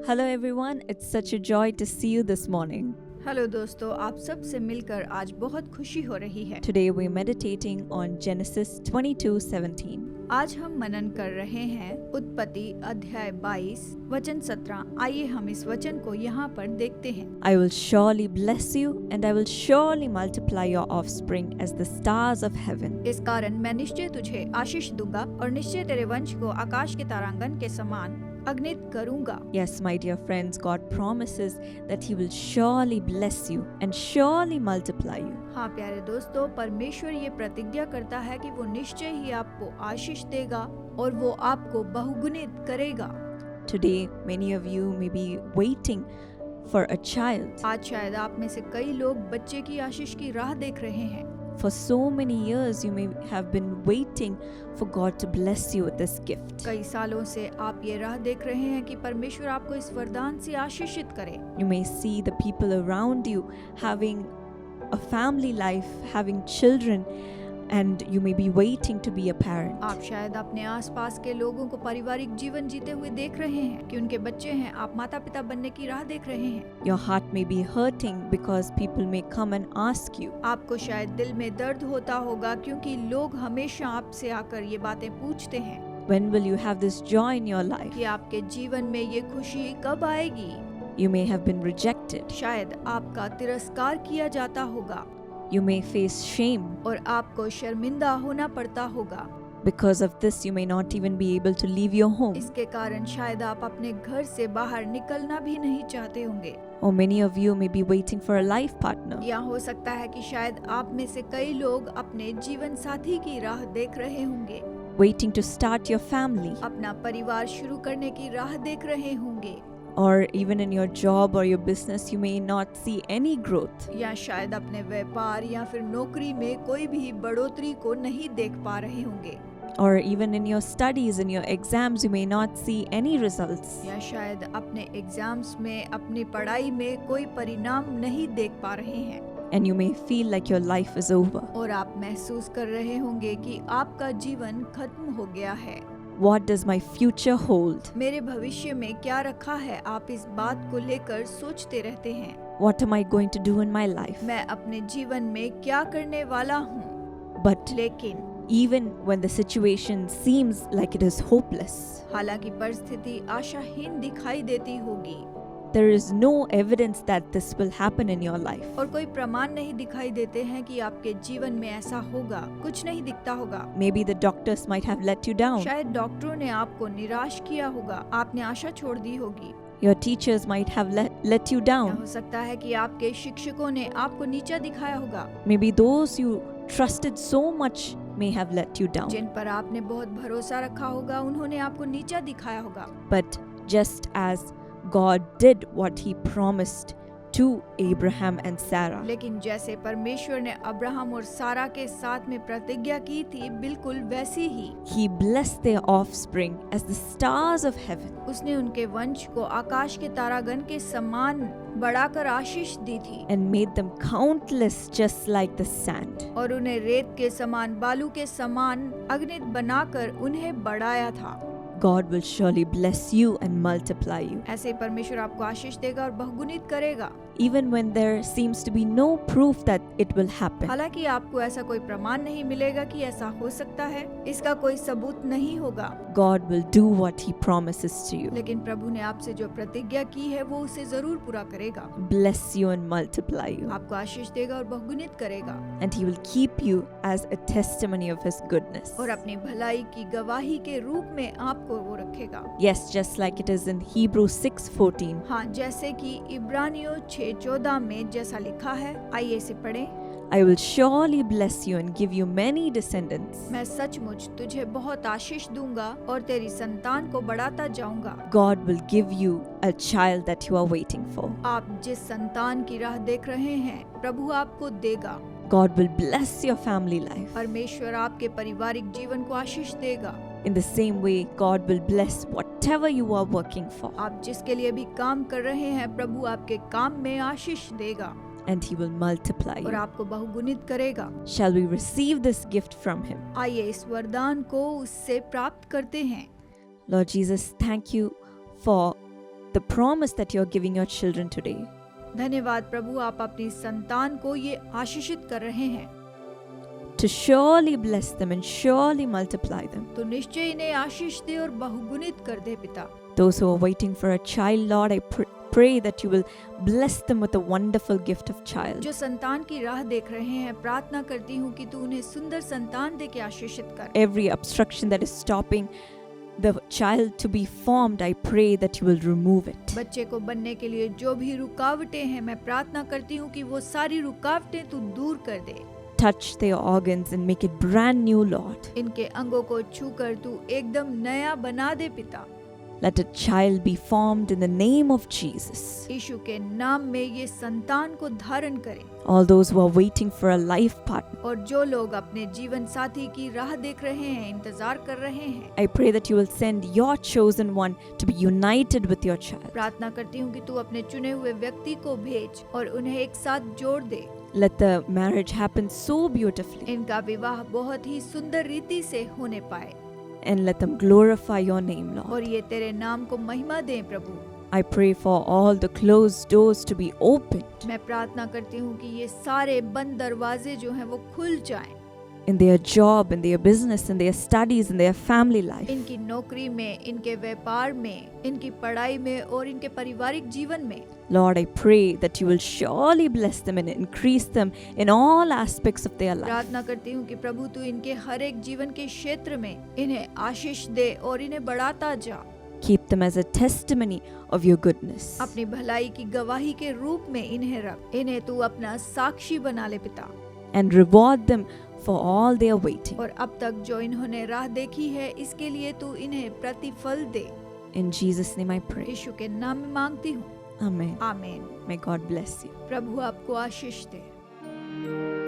Hello everyone, it's such a joy to see you this morning. Hello दोस्तों, आप सब से मिलकर आज बहुत खुशी हो रही है। Today we're meditating on Genesis 22:17. आज हम मनन कर रहे हैं उत्पत्ति अध्याय 22 वचन 17। आइए हम इस वचन को यहाँ पर देखते हैं। I will surely bless you and I will surely multiply your offspring as the stars of heaven. इस कारण मैं निश्चय तुझे आशीष दूंगा और निश्चय तेरे वंश को आकाश के तारांगन के समान अगणित करूंगा। Yes, my dear friends, God promises that He will surely bless you and surely multiply you. हाँ प्यारे दोस्तों, परमेश्वर ये प्रतिज्ञा करता है कि वो निश्चय ही आपको आशीष देगा और वो आपको बहुगुणित करेगा। Today, many of you may be waiting for a child. आज शायद आप में से कई लोग बच्चे की आशीष की राह देख रहे हैं। For so many years, you may have been waiting for God to bless you with this gift. कई सालों से आप ये राह देख रहे हैं कि परमेश्वर आपको इस वरदान से आशीषित करे। You may see the people around you having a family life, having children, and you may be waiting to be a parent. आप शायद अपने आसपास के लोगों को पारिवारिक जीवन जीते हुए देख रहे हैं कि उनके बच्चे हैं। आप माता पिता बनने की राह देख रहे हैं। Your heart may be hurting because people may come and ask you. आपको शायद दिल में दर्द होता होगा क्योंकि लोग हमेशा आपसे आकर ये बातें पूछते हैं। When will you have this joy in your life? कि आपके जीवन में ये खुशी कब आएगी? You may have been rejected. शायद आपका तिरस्कार किया जाता होगा You may face shame. और आपको शर्मिंदा होना पड़ता होगा। Because of this, you may not even be able to leave your home. इसके कारण शायद आप अपने घर से बाहर निकलना भी नहीं चाहते होंगे। Or many of you may be waiting for a life partner. या हो सकता है कि शायद आप में से कई लोग अपने जीवन साथी की राह देख रहे होंगे। Waiting to start your family. अपना परिवार शुरू करने की राह देख रहे होंगे। Or even in your job or your business, you may not see any growth. या शायद अपने व्यापार या फिर नौकरी में कोई भी बढ़ोतरी को नहीं देख पा रहे होंगे। Or even in your studies, in your exams, you may not see any results. या शायद अपने एग्जाम्स में, अपनी पढ़ाई में कोई परिणाम नहीं देख पा रहे हैं। And you may feel like your life is over. और आप महसूस कर रहे होंगे कि आपका जीवन खत्म हो गया है। What does my future hold? मेरे भविष्य में क्या रखा है, आप इस बात को लेकर सोचते रहते हैं। What am I going to do in my life? मैं अपने जीवन में क्या करने वाला हूँ? But लेकिन even when the situation seems like it is hopeless, हालांकि परिस्थिति आशाहीन दिखाई देती होगी there is no evidence that this will happen in your life. और कोई प्रमाण नहीं दिखाई देते हैं कि आपके जीवन में ऐसा होगा, कुछ नहीं दिखता होगा। Maybe the doctors might have let you down. शायद डॉक्टरों ने आपको निराश किया होगा, आपने आशा छोड़ दी होगी। Your teachers might have let you या down. हो सकता है कि आपके शिक्षकों ने आपको नीचा दिखाया होगा। Maybe those you trusted so much may have let you down. जिन पर आपने बहुत भरोसा रखा होगा, उन्होंने आपको नीचा दिखाया होगा। But just as God did what He promised to Abraham and Sarah, लेकिन जैसे परमेश्वर ने अब्राहम और सारा के साथ में प्रतिज्ञा की थी, बिल्कुल वैसी ही He blessed their offspring as the stars of heaven. उसने उनके वंश को आकाश के तारागण के समान बढ़ाकर आशीष दी थी And made them countless just like the sand. और उन्हें रेत के समान, बालू के समान अगणित बनाकर उन्हें बढ़ाया था। God will surely bless you and multiply you. ऐसे ही परमेश्वर आपको आशीष देगा और बहुगुणित करेगा। Even when there seems to be no proof that it will happen. हालांकि आपको ऐसा कोई प्रमाण नहीं मिलेगा कि ऐसा हो सकता है, इसका कोई सबूत नहीं होगा, God will do what He promises to you. लेकिन प्रभु ने आपसे जो प्रतिज्ञा की है वो उसे जरूर पूरा करेगा। Bless you and multiply you. आपको आशीष देगा और बहुगुणित करेगा And He will keep you as a testimony of His goodness. और अपनी भलाई की गवाही के रूप में आपको वो रखेगा। Yes, just like it is in Hebrews 6:14. हाँ, जैसे कि इब्रानियों 6:14 में जैसा लिखा है, आइए इसे पढ़ें। I will surely bless you and give you many descendants. मैं सचमुच तुझे बहुत आशीष दूंगा और तेरी संतान को बढ़ाता जाऊंगा। God will give you a child that you are waiting for. आप जिस संतान की राह देख रहे हैं, प्रभु आपको देगा। God will bless your family life. परमेश्वर आपके पारिवारिक जीवन को आशीष देगा। In the same way, God will bless whatever you are working for. आप जिसके लिए भी काम कर रहे हैं, प्रभु आपके काम में आशीष देगा And He will multiply और you. आपको बहुगुणित करेगा। Shall we receive this gift from Him? आइए इस वरदान को उससे प्राप्त करते हैं। Lord Jesus, thank you for the promise that you're giving your children today. धन्यवाद प्रभु, आप अपनी संतान को ये आशीषित कर रहे हैं To surely bless them and surely multiply them. तो निश्चय इन्हें आशीष दे और बहुगुणित कर दे पिता। Those who are waiting for a child, Lord, I pray that you will bless them with a wonderful gift of child. जो संतान की राह देख रहे हैं, प्रार्थना करती हूँ कि तू उन्हें सुंदर संतान दे के आशीषित कर। Every obstruction that is stopping the child to be formed, I pray that you will remove it. बच्चे को बनने के लिए जो भी रुकावटें हैं, मैं प्रार्थना करती हूँ कि वो सारी रुकावटें तू दूर कर दे। Touch their organs and make it brand new, Lord. इनके अंगों को छूकर तू एकदम नया बना दे पिता। Let a child be formed in the name of Jesus. यीशु के नाम में ये संतान को धारण करें। All those who are waiting for a life partner, और जो लोग अपने जीवन साथी की राह देख रहे हैं, इंतजार कर रहे हैं, I pray that you will send your chosen one to be united with your child. प्रार्थना करती हूँ कि तू अपने चुने हुए व्यक्ति को भेज और उन्हें एक साथ जोड़ दे। Let the marriage happen so beautifully, इनका विवाह बहुत ही सुंदर रीति से होने पाए and let them glorify your name, Lord. और ये तेरे नाम को महिमा दें प्रभु। I pray for all the closed doors to be opened मैं प्रार्थना करती हूँ कि ये सारे बंद दरवाजे जो हैं वो खुल जाएं, in their job, in their business, in their studies, in their family life. इनकी नौकरी में, इनके व्यापार में, इनकी पढ़ाई में और इनके पारिवारिक जीवन में। Lord, I pray that you will surely bless them and increase them in all aspects of their life. प्रार्थना करती हूँ कि प्रभु तू इनके हर एक जीवन के क्षेत्र में इन्हें आशीष दे और इन्हें बढ़ाता जा। Keep them as a testimony of your goodness. अपनी भलाई की गवाही के रूप में इन्हें रख। इन्हें तू अपना साक्षी बना ले पिता। And reward them for all their waiting. और अब तक जो इन्होंने राह देखी है, इसके लिए तू इन्हें प्रतिफल दे। In Jesus' name I pray. यीशु के नाम में मांगती हूँ। Amen. आमीन। May God bless you. प्रभु आपको आशीष दे।